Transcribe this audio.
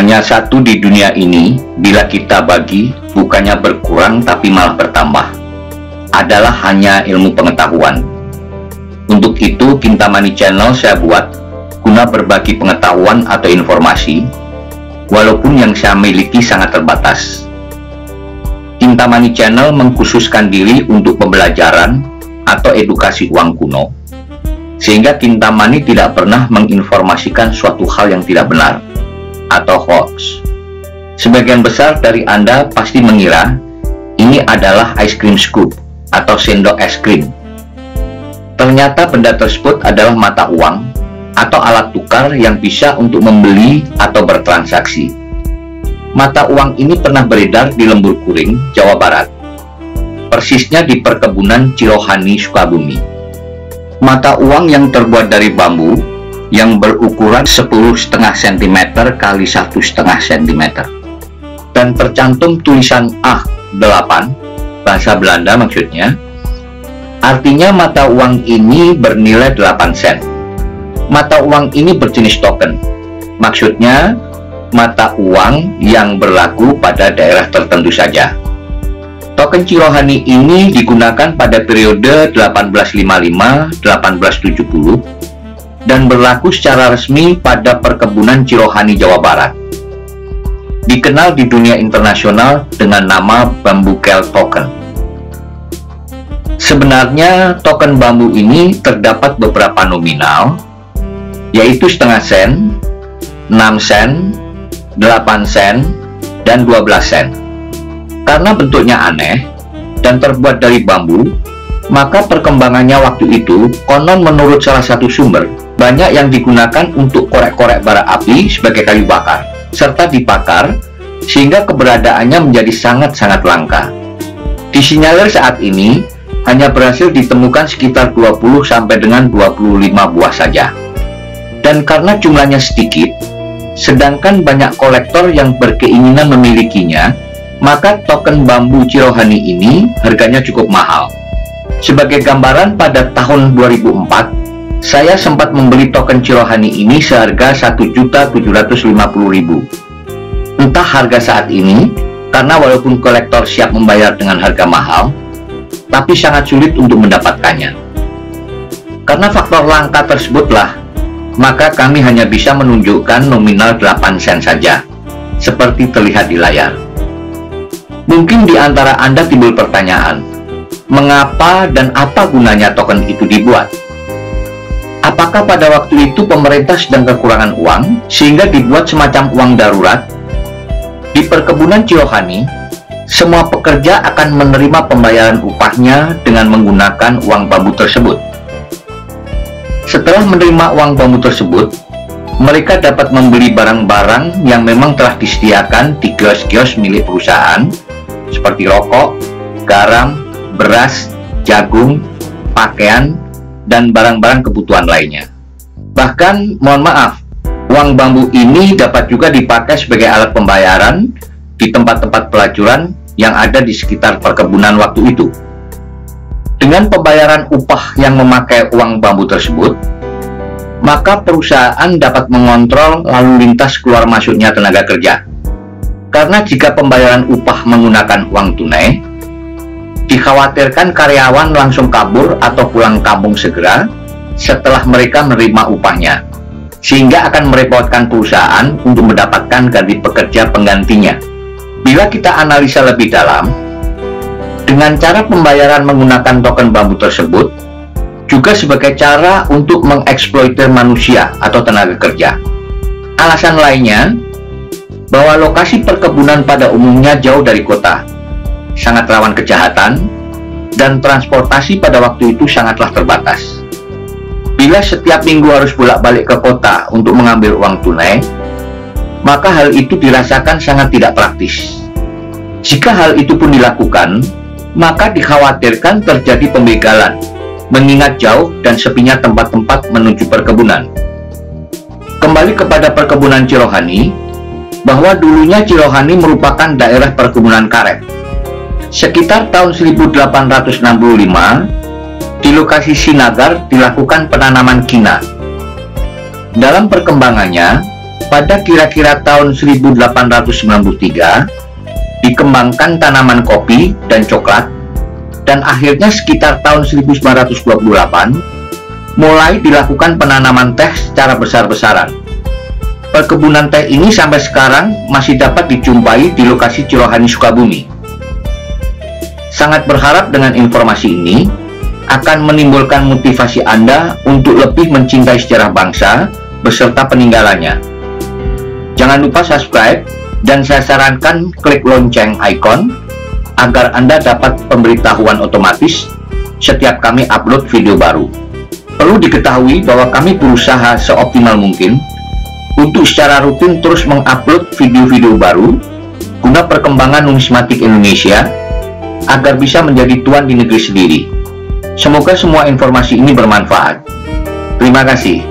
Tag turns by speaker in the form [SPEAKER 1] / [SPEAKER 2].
[SPEAKER 1] hanya satu di dunia ini, bila kita bagi, bukannya berkurang tapi malah bertambah. Adalah hanya ilmu pengetahuan. Untuk itu, Kintamani Channel saya buat guna berbagi pengetahuan atau informasi, walaupun yang saya miliki sangat terbatas. Kintamani Channel mengkhususkan diri untuk pembelajaran atau edukasi uang kuno, sehingga Kintamani tidak pernah menginformasikan suatu hal yang tidak benar atau hoax. Sebagian besar dari Anda pasti mengira ini adalah ice cream scoop atau sendok es krim. Ternyata benda tersebut adalah mata uang atau alat tukar yang bisa untuk membeli atau bertransaksi. Mata uang ini pernah beredar di Lembur Kuring, Jawa Barat, persisnya di perkebunan Cirohani, Sukabumi. Mata uang yang terbuat dari bambu yang berukuran 10,5 cm kali 1,5 cm dan tercantum tulisan A8, bahasa Belanda maksudnya. Artinya mata uang ini bernilai 8 sen. Mata uang ini berjenis token, maksudnya mata uang yang berlaku pada daerah tertentu saja. Token Cirohani ini digunakan pada periode 1855-1870 dan berlaku secara resmi pada perkebunan Cirohani, Jawa Barat. Dikenal di dunia internasional dengan nama Bambukel Token. Sebenarnya token bambu ini terdapat beberapa nominal, yaitu setengah sen, 6 sen, 8 sen, dan 12 sen. Karena bentuknya aneh dan terbuat dari bambu, maka perkembangannya waktu itu, konon menurut salah satu sumber, banyak yang digunakan untuk korek-korek bara api sebagai kayu bakar, serta dibakar, sehingga keberadaannya menjadi sangat-sangat langka. Disinyalir saat ini, hanya berhasil ditemukan sekitar 20 sampai dengan 25 buah saja. Dan karena jumlahnya sedikit, sedangkan banyak kolektor yang berkeinginan memilikinya, maka token bambu Cirohani ini harganya cukup mahal. Sebagai gambaran, pada tahun 2004, saya sempat membeli token Cirohani ini seharga Rp1.750.000. Entah harga saat ini, karena walaupun kolektor siap membayar dengan harga mahal, tapi sangat sulit untuk mendapatkannya. Karena faktor langka tersebutlah, maka kami hanya bisa menunjukkan nominal 8 sen saja, seperti terlihat di layar. Mungkin di antara Anda timbul pertanyaan, mengapa dan apa gunanya token itu dibuat? Apakah pada waktu itu pemerintah sedang kekurangan uang, sehingga dibuat semacam uang darurat? Di perkebunan Cirohani, semua pekerja akan menerima pembayaran upahnya dengan menggunakan uang bambu tersebut. Setelah menerima uang bambu tersebut, mereka dapat membeli barang-barang yang memang telah disediakan di kios-kios milik perusahaan, seperti rokok, garam, beras, jagung, pakaian, dan barang-barang kebutuhan lainnya. Bahkan, mohon maaf, uang bambu ini dapat juga dipakai sebagai alat pembayaran di tempat-tempat pelacuran yang ada di sekitar perkebunan waktu itu. Dengan pembayaran upah yang memakai uang bambu tersebut, maka perusahaan dapat mengontrol lalu lintas keluar masuknya tenaga kerja. Karena jika pembayaran upah menggunakan uang tunai, dikhawatirkan karyawan langsung kabur atau pulang kampung segera setelah mereka menerima upahnya, sehingga akan merepotkan perusahaan untuk mendapatkan ganti pekerja penggantinya. Bila kita analisa lebih dalam, dengan cara pembayaran menggunakan token bambu tersebut juga sebagai cara untuk mengeksploitasi manusia atau tenaga kerja. Alasan lainnya, bahwa lokasi perkebunan pada umumnya jauh dari kota, sangat rawan kejahatan, dan transportasi pada waktu itu sangatlah terbatas. Bila setiap minggu harus bolak-balik ke kota untuk mengambil uang tunai, maka hal itu dirasakan sangat tidak praktis. Jika hal itu pun dilakukan, maka dikhawatirkan terjadi pembegalan, mengingat jauh dan sepinya tempat-tempat menuju perkebunan. Kembali kepada perkebunan Cirohani, bahwa dulunya Cirohani merupakan daerah perkebunan karet. Sekitar tahun 1865, di lokasi Sinagar dilakukan penanaman kina. Dalam perkembangannya, pada kira-kira tahun 1893 dikembangkan tanaman kopi dan coklat, dan akhirnya sekitar tahun 1928 mulai dilakukan penanaman teh secara besar-besaran. Perkebunan teh ini sampai sekarang masih dapat dijumpai di lokasi Cirohani, Sukabumi. Sangat berharap dengan informasi ini akan menimbulkan motivasi Anda untuk lebih mencintai sejarah bangsa beserta peninggalannya. Jangan lupa subscribe, dan saya sarankan klik lonceng icon agar Anda dapat pemberitahuan otomatis setiap kami upload video baru. Perlu diketahui bahwa kami berusaha seoptimal mungkin untuk secara rutin terus mengupload video-video baru guna perkembangan numismatik Indonesia agar bisa menjadi tuan di negeri sendiri. Semoga semua informasi ini bermanfaat. Terima kasih.